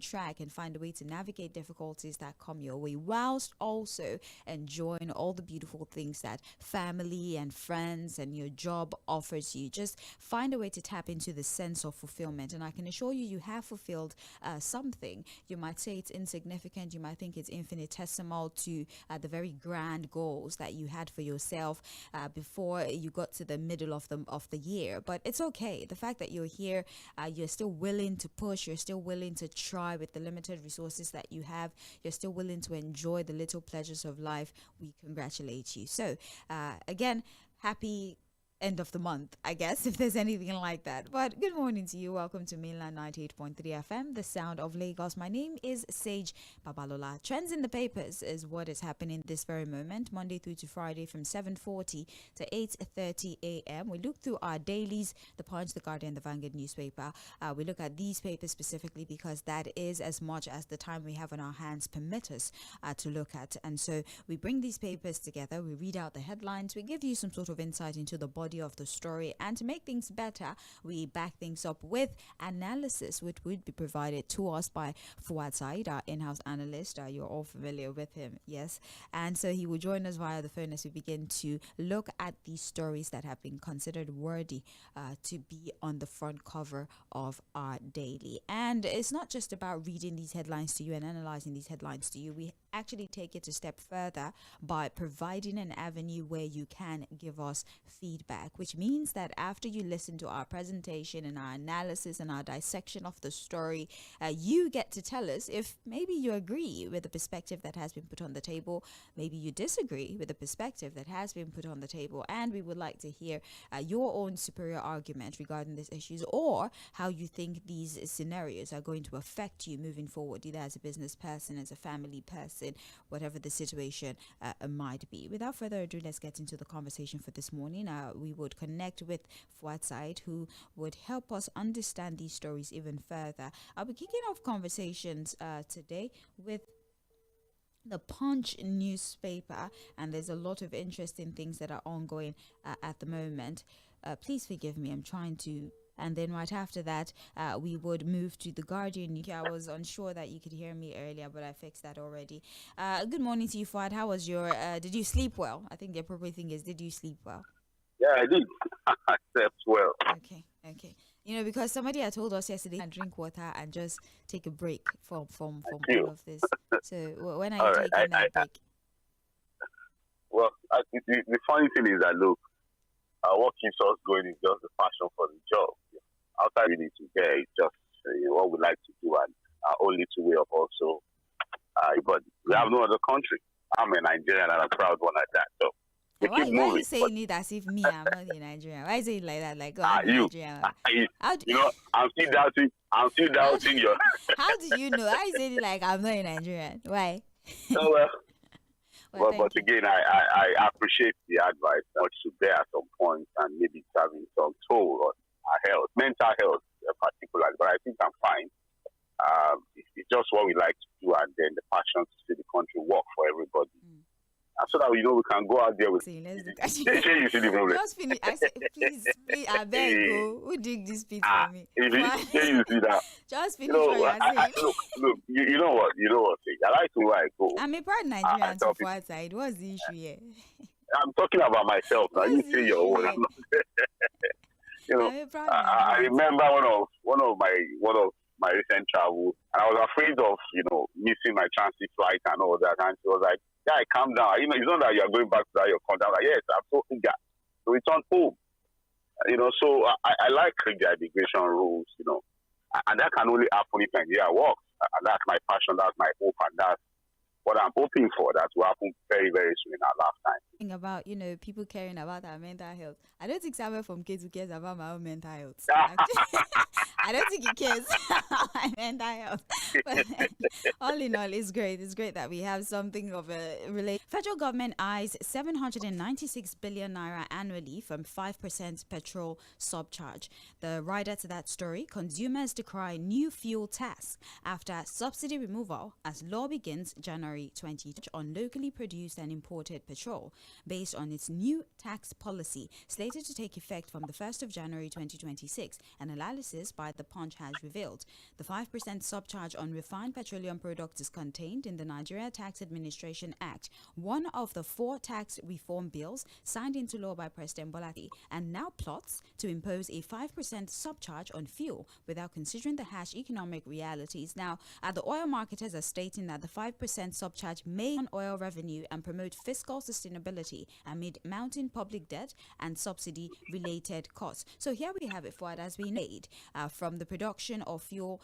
track and find a way to navigate difficulties that come your way, whilst also enjoying all the beautiful things that family and friends and your job offers you. Just find a way to tap into the sense of fulfillment, and I can assure you, you have fulfilled something. You might say it's insignificant, you might think it's infinitesimal to the very grand goals that you had for yourself before you got to the middle of the year, but it's okay. The fact that you're here, you're still willing to push, you're still willing to try with the limited resources that you have, you're still willing to enjoy the little pleasures of life. We congratulate you. So again, happy end of the month, I guess, if there's anything like that. But good morning to you. Welcome to Mainland 98.3 FM, the sound of Lagos. My name is Sage Babalola. Trends in the papers is what is happening this very moment, Monday through to Friday from 7:40 to 8:30 a.m. We look through our dailies, the Punch, the Guardian, the Vanguard newspaper. We look at these papers specifically because that is as much as the time we have on our hands permit us to look at. And so we bring these papers together, we read out the headlines, we give you some sort of insight into the body of the story, and to make things better, we back things up with analysis, which would be provided to us by Fᴜဃᴜ, our in-house analyst. You're all familiar with him, yes, and so he will join us via the phone as we begin to look at these stories that have been considered worthy to be on the front cover of our daily. And it's not just about reading these headlines to you and analyzing these headlines to you. We actually take it a step further by providing an avenue where you can give us feedback, which means that after you listen to our presentation and our analysis and our dissection of the story, you get to tell us if maybe you agree with the perspective that has been put on the table, maybe you disagree with the perspective that has been put on the table, and we would like to hear your own superior argument regarding these issues, or how you think these scenarios are going to affect you moving forward, either as a business person, as a family person, whatever the situation might be. Without further ado, let's get into the conversation for this morning. We would connect with Fᴜဃᴜ, who would help us understand these stories even further. I'll be kicking off conversations today with the Punch newspaper, and there's a lot of interesting things that are ongoing at the moment. Please forgive me, I'm trying to. And then right after that, we would move to the Guardian. I was unsure that you could hear me earlier, but I fixed that already. Good morning to you, Fᴜဃᴜ. How was your, did you sleep well? I think the appropriate thing is, did you sleep well? Yeah, I did. I slept well. Okay. You know, because somebody had told us yesterday to drink water and just take a break from all of this. So when are you taking that break? Well, the funny thing is that, look, what keeps us going is just the passion for the job. Outside we need to get, it's just what we like to do, and our own little way of also. But we have no other country. I'm a Nigerian and I'm proud one at that. So why are you saying it as if me, I'm not in Nigeria? Why is it like that? Like, I'm Nigerian. I'm still doubting your. How do you know? I say it like I'm not in Nigerian. Why? Oh, but again, I appreciate the advice. Much to bear at some point, and maybe it's having some toll on our health, mental health particularly. But I think I'm fine. It's just what we like to do, and then the passion to see the country work for everybody. So that we can go out there with. Just finish. I said, please, I beg you. Who dig this bit for me? You see that. Just finish what you're saying. Look, you know what? I like to where I go. I'm a proud Nigerian to Fᴜဃᴜ. What's the issue here? I'm talking about myself now. You say your own. I remember one of my recent travels, and I was afraid of missing my transit flight and all that. And she was like, "Yeah, calm down. It's not that you're going back to that your country." I'm like, "Yes, I'm so eager to return home." So I like the immigration rules, and that can only happen if Nigeria works. And that's my passion, that's my hope, and that's what I'm hoping for. That will happen very, very soon in our lifetime. Think about, people caring about our mental health. I don't think someone from Ketu cares about my own mental health. I don't think he cares about my mental health. But all in all, it's great. It's great that we have something of a relate. Federal government eyes 796 billion naira annually from 5% petrol subcharge. The rider to that story: consumers decry new fuel tax after subsidy removal as law begins January 20 on locally produced and imported petrol, based on its new tax policy slated to take effect from the 1st of January 2026. An analysis by that the Punch has revealed. The 5% subcharge on refined petroleum products is contained in the Nigeria Tax Administration Act, one of the 4 tax reform bills signed into law by President Bola Tinubu, and now plots to impose a 5% subcharge on fuel without considering the harsh economic realities. Now, the oil marketers are stating that the 5% subcharge may on oil revenue and promote fiscal sustainability amid mounting public debt and subsidy-related costs. So here we have it, for it has been made from the production of fuel.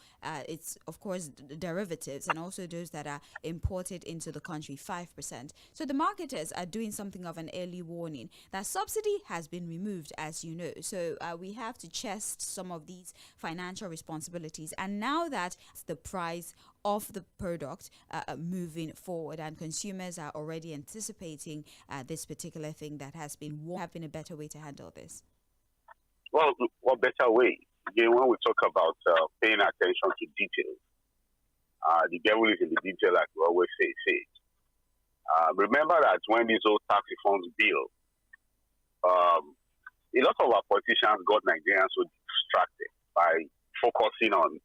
It's, of course, derivatives and also those that are imported into the country, 5%. So the marketers are doing something of an early warning that subsidy has been removed, as you know. So we have to chest some of these financial responsibilities. And now that the price of the product moving forward, and consumers are already anticipating this particular thing that has been a better way to handle this. Well, what better way? Again, when we talk about paying attention to details, the devil is in the detail, like we always say. Remember that when this whole tax reforms bill, a lot of our politicians got Nigerians so distracted by focusing on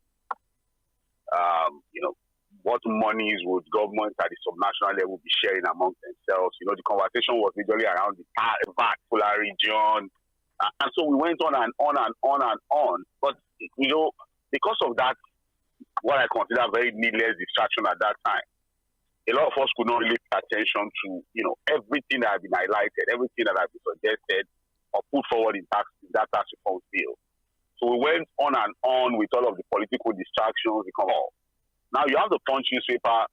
what monies would governments at the subnational level be sharing amongst themselves. The conversation was usually around the VAT region. And so we went on and on and on and on. But, because of that, what I consider very needless distraction at that time, a lot of us could not really pay attention to, everything that had been highlighted, everything that had been suggested or put forward in that tax reform bill. So we went on and on with all of the political distractions. Now you have the Punch newspaper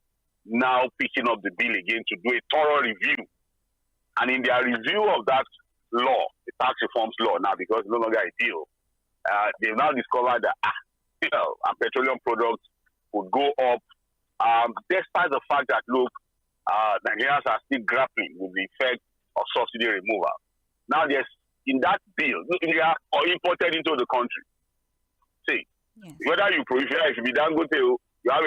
now picking up the bill again to do a thorough review. And in their review of that law, the tax reforms law, now because it's no longer a bill, they've now discovered that petroleum products would go up, despite the fact that, Nigerians are still grappling with the effect of subsidy removal. Now there's, in that bill, they are imported into the country. See, yes. Whether you if you be Dangote, you have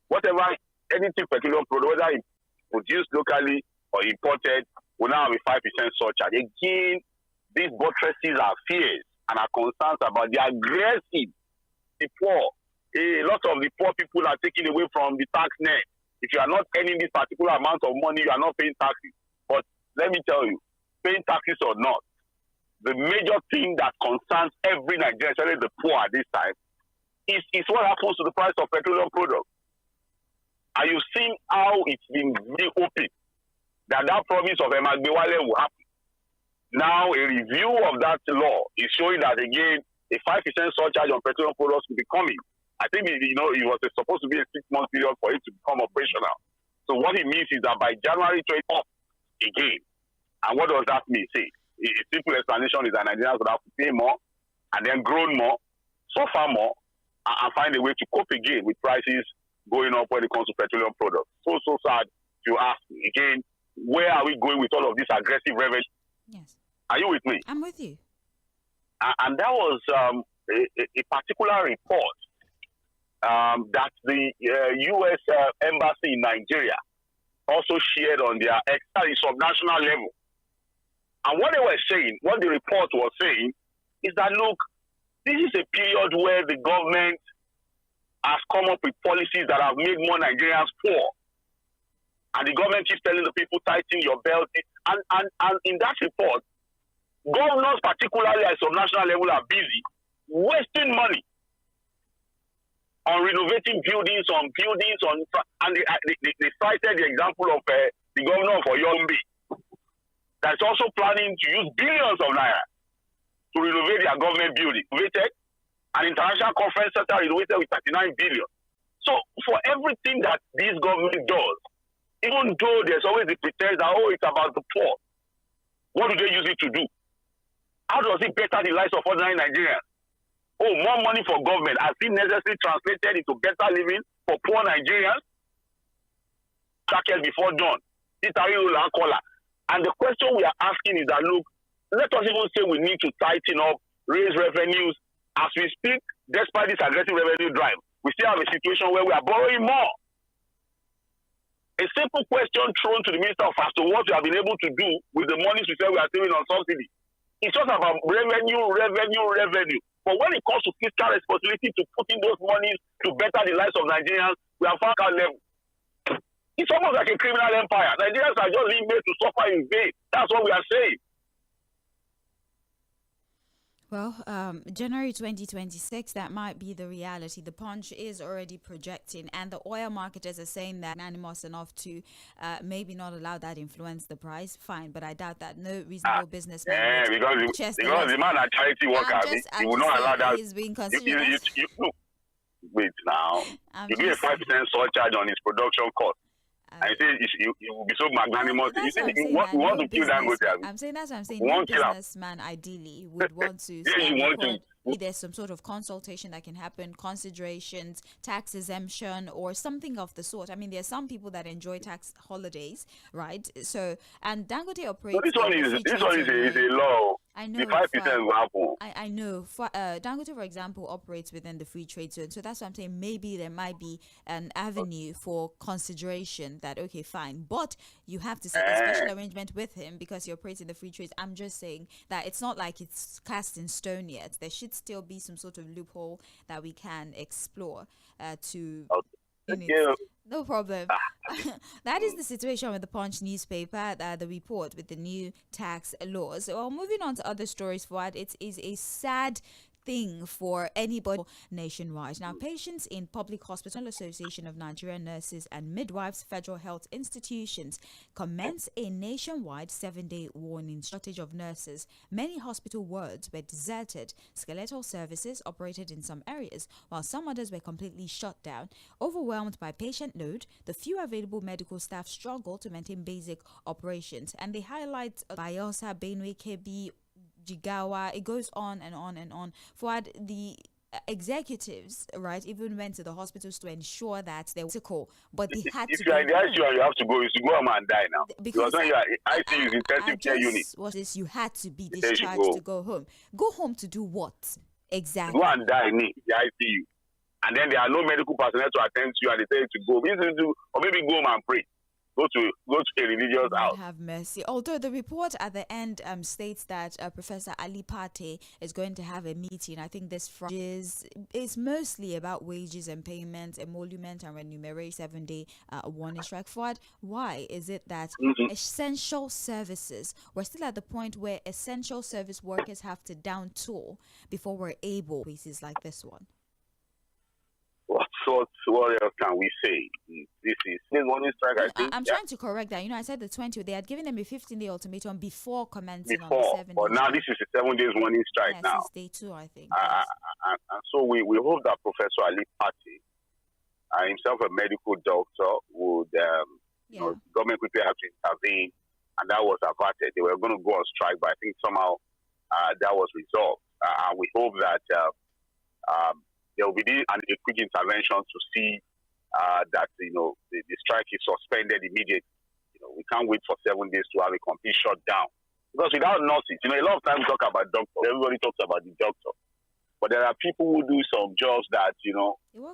whatever, anything petroleum product, whether it's produced locally or imported, will now have a 5% surcharge. Again, these buttresses are fears and are concerns about the aggressive, the poor. A lot of the poor people are taken away from the tax net. If you are not earning this particular amount of money, you are not paying taxes. But let me tell you, paying taxes or not, the major thing that concerns every Nigerian, especially the poor at this time, is what happens to the price of petroleum products. And you've seen how it's been really open that promise of ᴏᴏ will happen. Now, a review of that law is showing that, again, a 5% surcharge on petroleum products will be coming. I think, it was supposed to be a 6-month period for it to become operational. So what it means is that by January 20th, again. And what does that mean? See, a simple explanation is that Nigerians would have to pay more and then grow more, suffer more, and find a way to cope again with prices going up when it comes to petroleum products. So sad to ask me. Again, where are we going with all of this aggressive revenue? Yes. Are you with me? I'm with you. And that was a particular report that the U.S. Embassy in Nigeria also shared on their subnational level. And what they were saying, what the report was saying, is that, look, this is a period where the government has come up with policies that have made more Nigerians poor. And the government keeps telling the people, tighten your belt. And in that report, governors, particularly at subnational level, are busy wasting money on renovating buildings, and they cited the example of the governor of Oyombé that's also planning to use billions of naira to renovate their government building. An international conference center renovated with 39 billion. So for everything that this government does, even though there's always the pretense that, it's about the poor, what do they use it to do? How does it better the lives of ordinary Nigerians? More money for government. Has it necessarily translated into better living for poor Nigerians? Before dawn. And the question we are asking is that, look, let us even say we need to tighten up, raise revenues. As we speak, despite this aggressive revenue drive, we still have a situation where we are borrowing more. A simple question thrown to the Minister of Finance to what we have been able to do with the monies we say we are saving on subsidy. It's just about revenue. But when it comes to fiscal responsibility to put in those monies to better the lives of Nigerians, we have found our level. It's almost like a criminal empire. Nigerians are just being made to suffer in vain. That's what we are saying. Well, January 2026, that might be the reality. The Punch is already projecting, and the oil marketers are saying that unanimous enough to maybe not allow that influence the price. Fine, but I doubt that. No reasonable businessman. Because the man a charity worker, he will not allow that. He's being considered. Wait now. You do a 5% surcharge on his production cost. I say you will be so magnanimous. You say you want to kill Dangote. I'm saying that's what I'm saying. No businessman ideally would want to. There's some sort of consultation that can happen, considerations, tax exemption, or something of the sort. I mean, there are some people that enjoy tax holidays, right? So, and Dangote operates. So this one is a law. I know. The 5% will happen. I know. Dangote, for example, operates within the free trade zone. So that's what I'm saying. Maybe there might be an avenue for consideration that, okay, fine. But you have to set a special arrangement with him because he operates in the free trade. I'm just saying that it's not like it's cast in stone yet. There should still be some sort of loophole that we can explore to... No problem. That is the situation with the Punch newspaper, the report with the new tax laws. Well, moving on to other stories, Fuad, it is a sad thing for anybody nationwide. Now, patients in Public Hospital Association of Nigerian Nurses and Midwives Federal Health Institutions commence a nationwide 7-day warning. Shortage of nurses. Many hospital wards were deserted. Skeletal services operated in some areas, while some others were completely shut down. Overwhelmed by patient load, the few available medical staff struggle to maintain basic operations. And they highlight Bayelsa, Benue, Kebbi, Jigawa. It goes on and on and on. For the executives, right, even went to the hospitals to ensure that they were sickle, but they had to. If you are in the ICU, you have to go. You should go home and die now. Because when you are ICU, is intensive care unit. What is you had to be discharged to go home. Go home to do what exactly? Go and die in the ICU, and then there are no medical personnel to attend to you, and they tell you to go. Or maybe go home and pray. Go to a religious house. Have mercy. Although the report at the end states that Professor Ali Pate is going to have a meeting. I think this Friday is mostly about wages and payments, emolument and remuneration 7-day warning strike. Forward. Why is it that essential services, we're still at the point where essential service workers have to down tool before we're able cases like this one? What else can we say? This warning strike, I think. I'm trying to correct that. I said the 20. They had given them a 15-day ultimatum before commencing on the 7 days. But now this is a 7 days warning strike now. Since day 2, I think. And so we hope that Professor Ali Pate, himself a medical doctor, would, government quickly have to intervene, and that was averted. They were going to go on strike, but I think somehow that was resolved. And we hope that there will be a quick intervention to see that the strike is suspended immediately. We can't wait for 7 days to have a complete shutdown, because without nurses, a lot of times we talk about doctors. Everybody talks about the doctor, but there are people who do some jobs that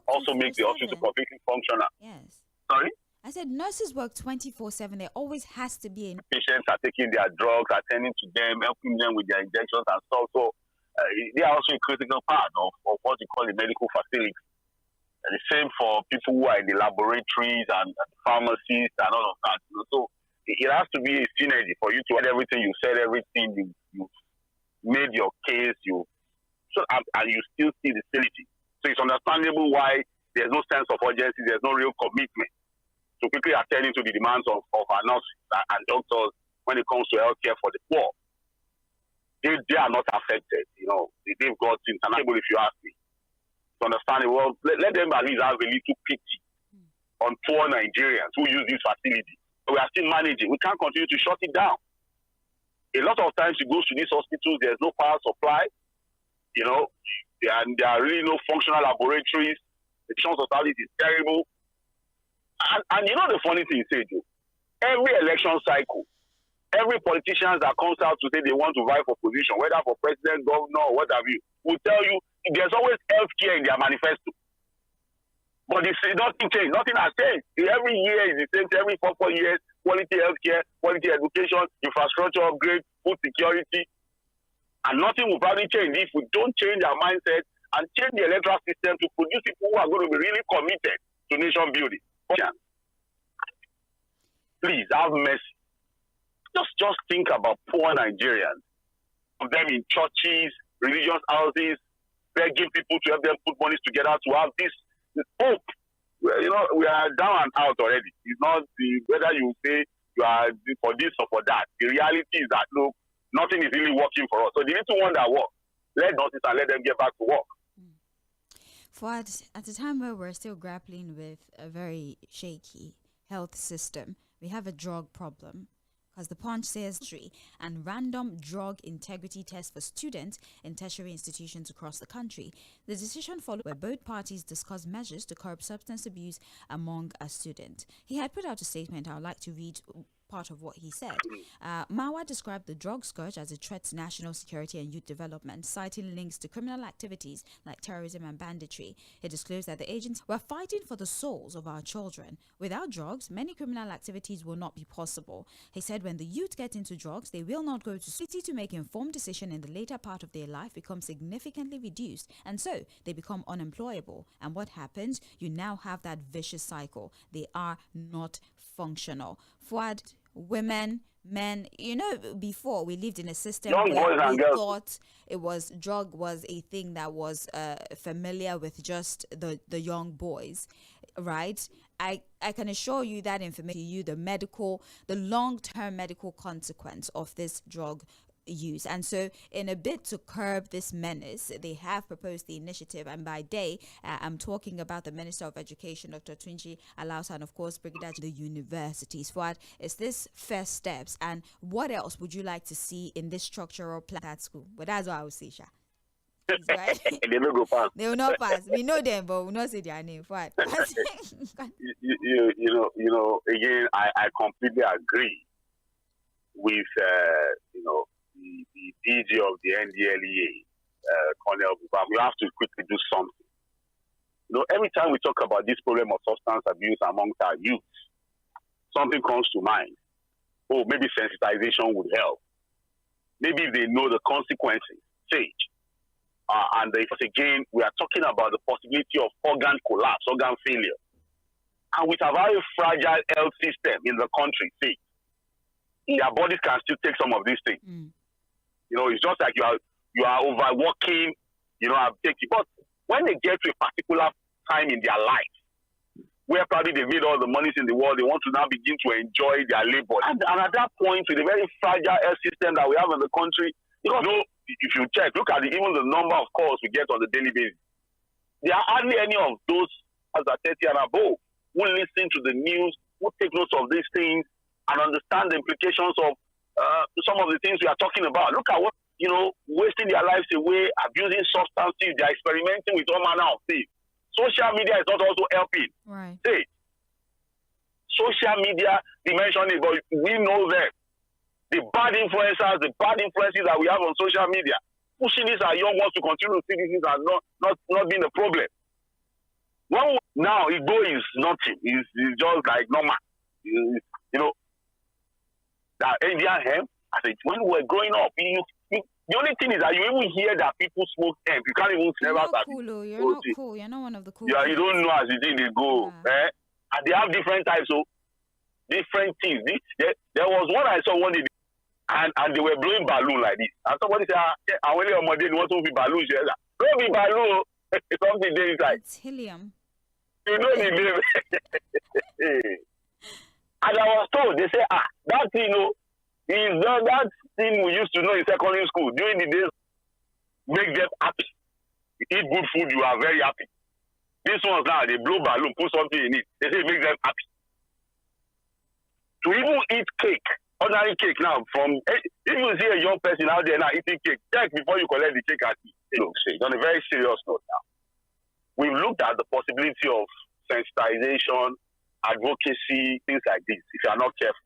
also make the hospital completely functional. Yes. Sorry. I said nurses work 24/7. There always has to be patients are taking their drugs, attending to them, helping them with their injections and stuff. So they are also a critical part of what you call the medical facility. And the same for people who are in the laboratories and pharmacies and all of that. So it has to be a synergy for you to add everything. You said everything. You made your case. And you still see the facility. So it's understandable why there's no sense of urgency. There's no real commitment to quickly attending to the demands of our nurses and doctors when it comes to healthcare for the poor. They are not affected. They've got international, if you ask me. To understand it, well, let them at least have a little pity on poor Nigerians who use this facility. But we are still managing. We can't continue to shut it down. A lot of times you go to these hospitals, there's no power supply. There are really no functional laboratories. The chance of quality is terrible. And the funny thing is, Joe, every election cycle, every politician that comes out to say they want to vie for position, whether for president, governor, or what have you, will tell you there's always healthcare in their manifesto. But nothing changed. Nothing has changed. Every year is the same. Every 4 years, quality healthcare, quality education, infrastructure upgrade, food security. And nothing will probably change if we don't change our mindset and change the electoral system to produce people who are going to be really committed to nation building. Please have mercy. Just think about poor Nigerians. Of them in churches, religious houses, begging people to help them put money together to have this hope. You know, we are down and out already. It's not whether you say you are for this or for that. The reality is that, look, nothing is really working for us. So the little one that works, let notice and let them get back to work. Fuad, at a time where we're still grappling with a very shaky health system, we have a drug problem. Because the Punch says and random drug integrity tests for students in tertiary institutions across the country. The decision followed where both parties discussed measures to curb substance abuse among a student. He had put out a statement. I would like to read part of what he said. Mawa described the drug scourge as a threat to national security and youth development, citing links to criminal activities like terrorism and banditry. He disclosed that the agents were fighting for the souls of our children. Without drugs, many criminal activities will not be possible. He said when the youth get into drugs, they will not go to city to make informed decision in the later part of their life become significantly reduced, and so they become unemployable. And what happens? You now have that vicious cycle. They are not functional. Fuad, women, men, you know, before we lived in a system where we thought it was drug was a thing that was familiar with just the young boys, right? I can assure you that information to you, the long-term medical consequence of this drug use. And so in a bid to curb this menace, they have proposed the initiative, and by day I'm talking about the Minister of Education, Dr. Tūnjí Aláusa, and of course Brigadier the universities. What is this first steps, and what else would you like to see in this structural plan at school? But that's what I would say, Sha. Right? They will go pass. They will not pass. We know them, but we will not say their name. What? you know. Again, I completely agree with the DG of the NDLEA, Colonel Buba. We have to quickly do something. You know, every time we talk about this problem of substance abuse amongst our youth, something comes to mind. Oh, maybe sensitization would help. Maybe if they know the consequences, sage. And again, we are talking about the possibility of organ collapse, organ failure. And with a very fragile health system in the country, see, their bodies can still take some of these things. You know, it's just like you are overworking, you know, but when they get to a particular time in their life, where probably they've made all the monies in the world, they want to now begin to enjoy their labor. And at that point, with the very fragile health system that we have in the country, you know, if you check, look at even the number of calls we get on the daily basis. There are hardly any of those as are 30 and above who listen to the news, who take notes of these things, and understand the implications of some of the things we are talking about. Look at what, you know, wasting their lives away, abusing substances, they are experimenting with all manner of things. Social media is not also helping. Right. See, social media, they mentioned it, but we know them. The bad influences that we have on social media, pushing these our young ones to continue to see these things as not being a problem. Now, Igbo is nothing. It's just like normal. You know, that Indian hemp, I said, when we were growing up, the only thing is that you even hear that people smoke hemp. You can't even You're never not cool, you're not cool. You're not one of the cool. Yeah, you don't know as you think they go. Yeah. And they have different types of different things. There was one I saw one day, and they were blowing balloon like this. And somebody said, I only on my day want to be balloon. Don't be balloon. Something there inside. It's helium. You know the name. And I was told, they say, that thing, is that thing we used to know in secondary school. During the days, make them happy. You eat good food, you are very happy. This ones now, they blow balloon, put something in it. They say it makes them happy. To even eat cake, ordinary cake now, if you see a young person out there now eating cake, check before you collect the cake and eat. It's on a very serious note now. We've looked at the possibility of sensitization, advocacy, things like this, if you are not careful.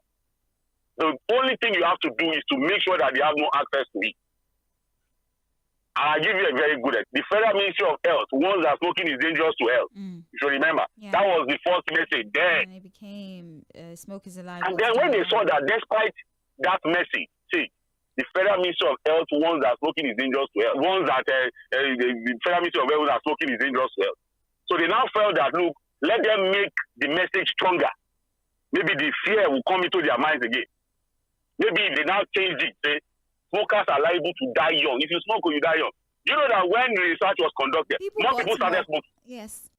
The only thing you have to do is to make sure that they have no access to it. And I'll give you a very good example. The Federal Ministry of Health warns that smoking is dangerous to health. If you remember, that was the first message there. And it became smoke is alive. And then when they saw that despite that message, see, the Federal Ministry of Health warns that smoking is dangerous to health. Warns that the Federal Ministry of Health that smoking is dangerous to health. So they now felt that, look, let them make the message stronger. Maybe the fear will come into their minds again. Maybe they now change it. Say, smokers are liable to die young. If you smoke, you die young. You know that when the research was conducted, more people started smoking. Yes.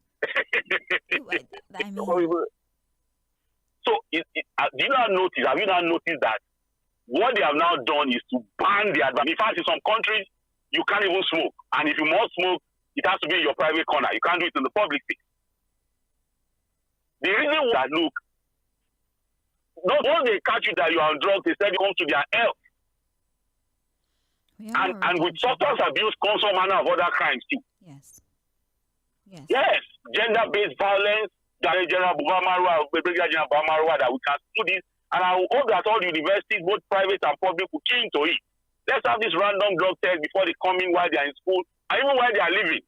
So, have you not noticed that what they have now done is to ban the advert? In fact, in some countries, you can't even smoke. And if you must smoke, it has to be in your private corner. You can't do it in the public space. The reason that, look, once they catch you that you are on drugs, they said it comes to their health. And with substance abuse comes some manner of other crimes too. Yes. Yes. Gender-based violence, that we can do this. And I hope that all universities, both private and public, will key into it. Let's have this random drug test before they come in while they are in school, and even while they are living.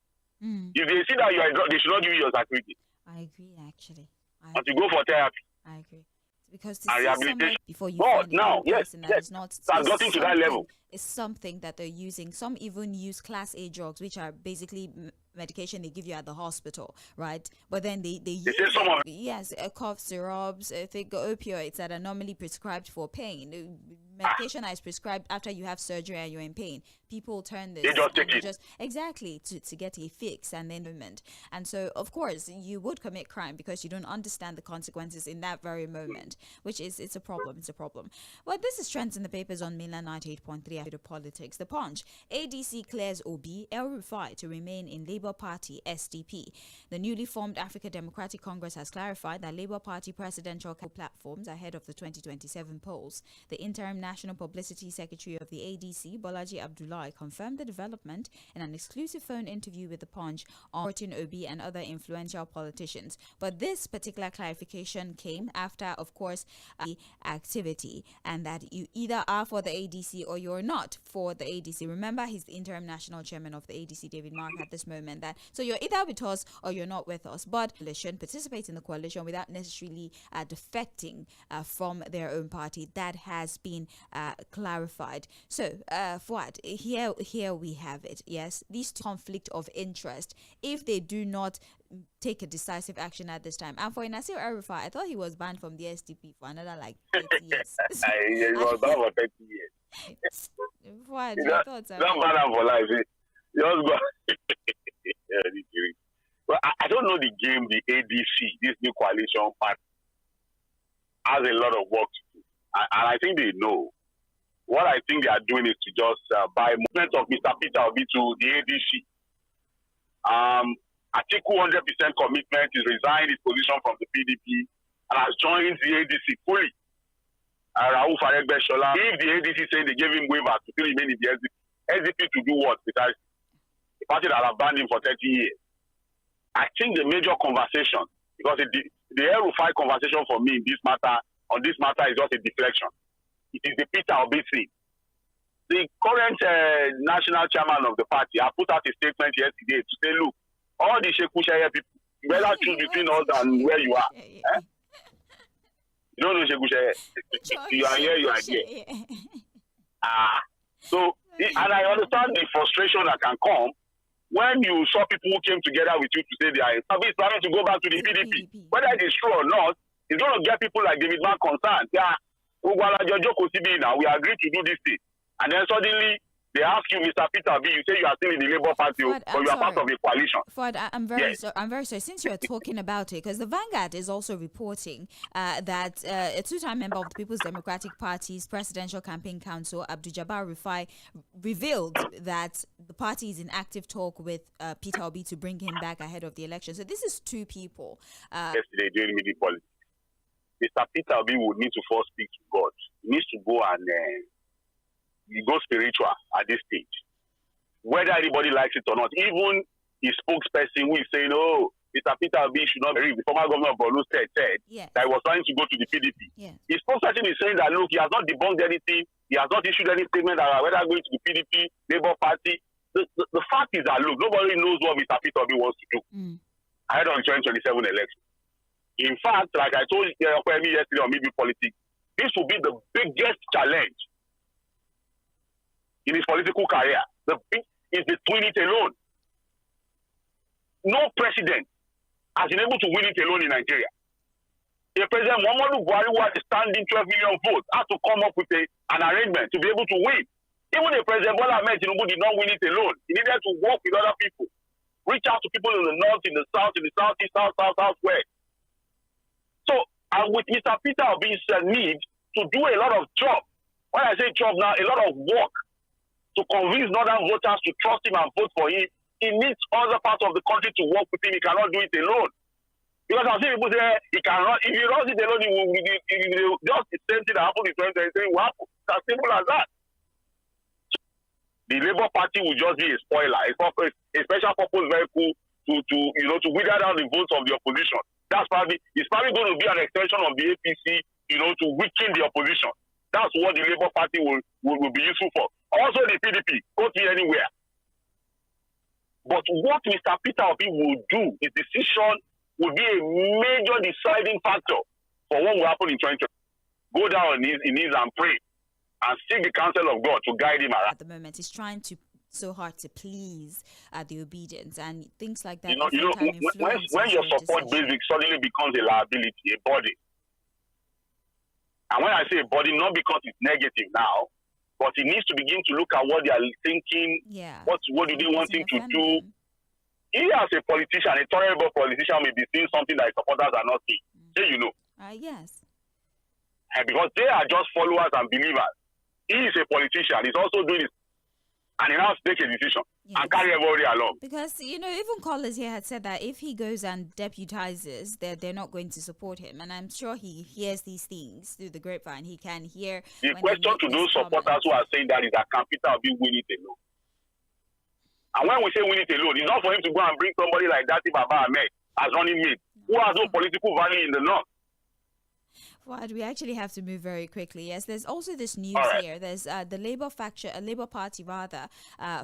If they see that you are a drug, they should not give you your certificate. I agree, actually. And to go for therapy. I agree. Because to and see rehabilitation. Before you But now, yes, it's not. I've gotten to that level. It's something that they're using. Some even use Class A drugs, which are basically medication they give you at the hospital, right? But then they use cough syrups, opioids that are normally prescribed for pain. Medication that is prescribed after you have surgery and you're in pain. People turn this exactly to get a fix and then moment. And so, of course, you would commit crime because you don't understand the consequences in that very moment, which is it's a problem. It's a problem. Well, this is trends in the papers on Mainland 98.3 after politics. The Punch: ADC clears Obi El-Rufai to remain in Labour Party SDP. The newly formed African Democratic Congress has clarified that Labour Party presidential platforms ahead of the 2027 polls. The interim National Publicity Secretary of the ADC, Bolaji Abdullahi, confirmed the development in an exclusive phone interview with the Punch on Martin Obi and other influential politicians. But this particular clarification came after, of course, the activity, and that you either are for the ADC or you're not for the ADC. Remember, he's the interim national chairman of the ADC, David Mark, at this moment. So you're either with us or you're not with us. But coalition participate in the coalition without necessarily defecting from their own party. That has been clarified. So, Fuad, here we have it. Yes, these conflict of interest, if they do not take a decisive action at this time. And for Nasir El-Rufai, I thought he was banned from the SDP for another 30 years. He was banned for 30 years. Fuad, your thoughts are not banned for life. Just go. But I don't know the game. The ADC, this new coalition party, has a lot of work to do, and I think they know. What I think they are doing is to just buy movement of Mr. Peter Obi to the ADC. Atiku 100% commitment is resigned his position from the PDP and has joined the ADC fully. Rauf Aregbesola, if the ADC say they gave him waiver to still remain in the SDP to do what? Because the party that have banned him for 30 years. I think the major conversation, because the El-Rufai conversation for me on this matter is just a deflection. It is the Peter Obi thing. The current national chairman of the party, I put out a statement yesterday to say, look, all the Sekushaya people, you better choose between us and where you are. You don't know Sekushaya. You are here, you are here. So, and I understand the frustration that can come when you saw people who came together with you to say they are planning to go back to the PDP. Whether it is true or not, it's going to get people like David Mark concerned. Yeah, we agreed to do this thing. And then suddenly, they ask you, Mr. Peter B, you say you are still in the Labour Party, but you are part of a coalition. Fuad, I'm very sorry. Since you're talking about it, because the Vanguard is also reporting that a two-time member of the People's Democratic Party's Presidential Campaign Council, Abdul-Jabbar Rufai, revealed that the party is in active talk with Peter Obi to bring him back ahead of the election. So this is two people. Yesterday, during media politics, Mr. Peter Obi would need to first speak to God. He needs to go and go spiritual at this stage. Whether anybody likes it or not, even his spokesperson who is saying, oh, Mr. Peter Obi should not be, the former governor of Borno said that he was trying to go to the PDP. His spokesperson is saying that, look, he has not debunked anything, he has not issued any statement that whether going to the PDP, Labour Party. The fact is that, look, nobody knows what Mr. Peter Obi wants to do ahead of the 2027 election. In fact, like I told you yesterday on Media Politics, this will be the biggest challenge in his political career. Is the twin it alone. No president has been able to win it alone in Nigeria. The President Muhammadu Buhari, who had a standing 12 million votes, had to come up with an arrangement to be able to win. Even the President Bola Ahmed Tinubu did not win it alone. He needed to work with other people, reach out to people in the north, in the south, in the southeast, southwest. So, and with Mr. Peter Obi's need to do a lot of job, when I say job now, a lot of work to convince northern voters to trust him and vote for him, he needs other parts of the country to work with him. He cannot do it alone. Because I've seen people say he cannot, if he does it alone, he will just the same thing that happened in 2023 will happen. It's as simple as that. The Labour Party will just be a spoiler, a special purpose vehicle to wither down the votes of the opposition. It's probably going to be an extension of the APC, to weaken the opposition. That's what the Labour Party will be useful for. Also the PDP, go to anywhere. But what Mr. Peter Obi will do, his decision will be a major deciding factor for what will happen in 2020. Go down on his knees and pray and seek the counsel of God to guide him around. At the moment, he's trying so hard to please the obedience and things like that. When your support basic suddenly becomes a liability, a body. And when I say a body, not because it's negative now, but he needs to begin to look at what they are thinking. Yeah. What do they want him to do? He as a politician, a tolerable politician, may be seeing something that his supporters are not seeing. Yes. And because they are just followers and believers. He is a politician. He's also doing it. And he has to take a decision and carry everybody along. Because, even callers here had said that if he goes and deputizes, they're not going to support him. And I'm sure he hears these things through the grapevine. He can hear. The question to those supporters who are saying that is that can Peter Obi win it alone? And when we say win it alone, it's not for him to go and bring somebody like that Baba Ahmed as running mate, who has no political value in the north. Well, we actually have to move very quickly. Yes, there's also this news here. There's the Labour Party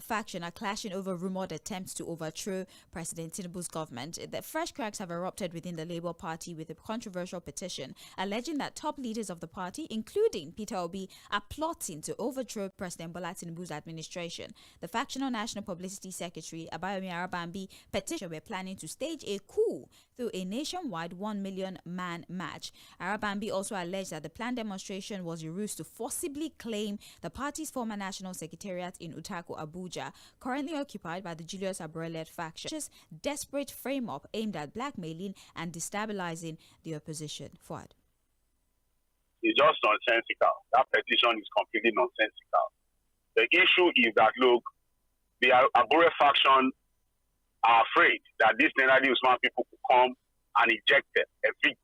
faction are clashing over rumoured attempts to overthrow President Tinubu's government. The fresh cracks have erupted within the Labour Party with a controversial petition alleging that top leaders of the party, including Peter Obi, are plotting to overthrow President Bola Tinubu's administration. The factional National Publicity Secretary, Abayomi Arabambi, petition were planning to stage a coup through a nationwide 1 million man march. Arabambi also alleged that the planned demonstration was a ruse to forcibly claim the party's former national secretariat in Utako, Abuja, currently occupied by the Julius Abure-led faction. Just desperate frame-up aimed at blackmailing and destabilizing the opposition. Fuad. It's just nonsensical. That petition is completely nonsensical. The issue is that, look, the Abure faction are afraid that these Nenadi Usman people could come and evict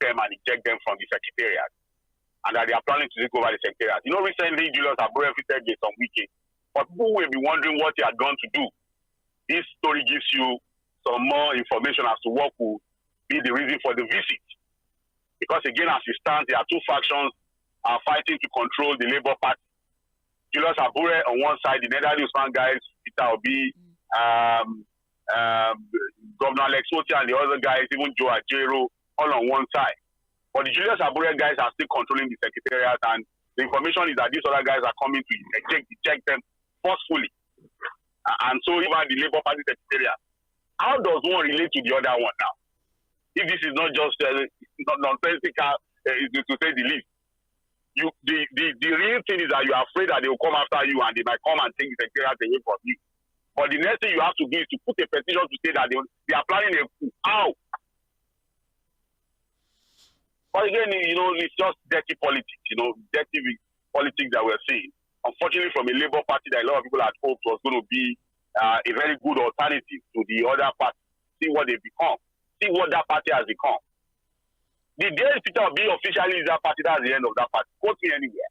them and eject them from the secretariat, and that they are planning to take over the secretariat. Recently, Julius Abure visited some weekend, but people will be wondering what he had gone to do. This story gives you some more information as to what could be the reason for the visit. Because again, as it stands, there are two factions are fighting to control the Labour Party. Julius Abure on one side, the Netherlands Usman guys, Peter Obi, Governor Alex Oti and the other guys, even Joe Ajero, all on one side. But the Julius Abure guys are still controlling the secretariat, and the information is that these other guys are coming to eject them forcefully. And so even the Labour Party secretariat. How does one relate to the other one now? If this is not just nonsensical, to say the least. The real thing is that you are afraid that they will come after you and they might come and take the secretariat away from you. But the next thing you have to do is to put a petition to say that they are planning a coup. How? But again, it's just dirty politics, dirty politics that we're seeing. Unfortunately, from a Labour Party that a lot of people had hoped was going to be a very good alternative to the other party. See what they become. See what that party has become. The day Peter Obi officially is that party, that's the end of that party. Quote me anywhere.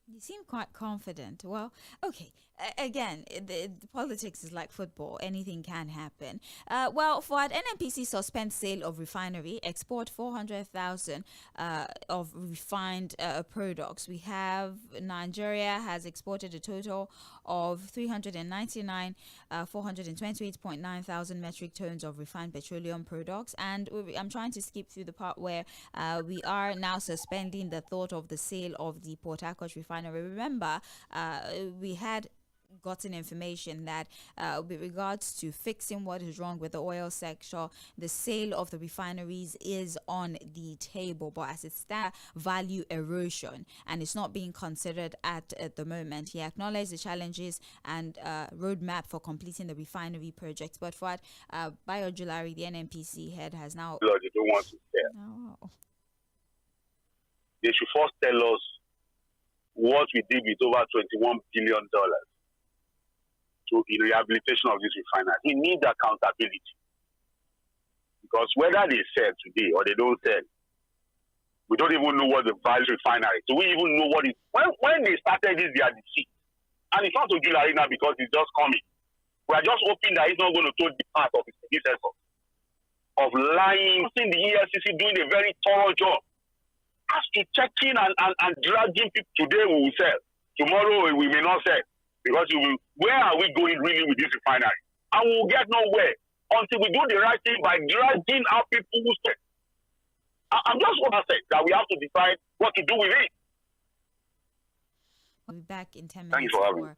You seem quite confident. Well, okay. Again, the politics is like football. Anything can happen. For NNPC suspends sale of refinery, export 400,000 of refined products. We have Nigeria has exported a total of 428.9 thousand metric tons of refined petroleum products. And I'm trying to skip through the part where we are now suspending the thought of the sale of the Port Harcourt refinery refinery. Remember, we had gotten information that with regards to fixing what is wrong with the oil sector, the sale of the refineries is on the table, but as it stands, value erosion, and it's not being considered at the moment. He acknowledged the challenges and roadmap for completing the refinery projects, but for Bayo Julari, the NNPC head, has now... They don't want to sell. No. They should first tell us what we did with over $21 billion in rehabilitation of this refinery. We need accountability. Because whether they sell today or they don't sell, we don't even know what the value refinery. Do we even know what it... When they started this, they are deceived. And it's not to Julari now because it's just coming. We are just hoping that he's not going to throw the part of his predecessor of lying. I think the EFCC doing a very thorough job. As to checking and dragging people, today we will sell. Tomorrow we may not sell. Because where are we going really with this refinery? And we will get nowhere until we do the right thing by dragging out people who say. I'm just going to say that we have to decide what to do with it. We'll be back in 10 minutes. Thanks for having me.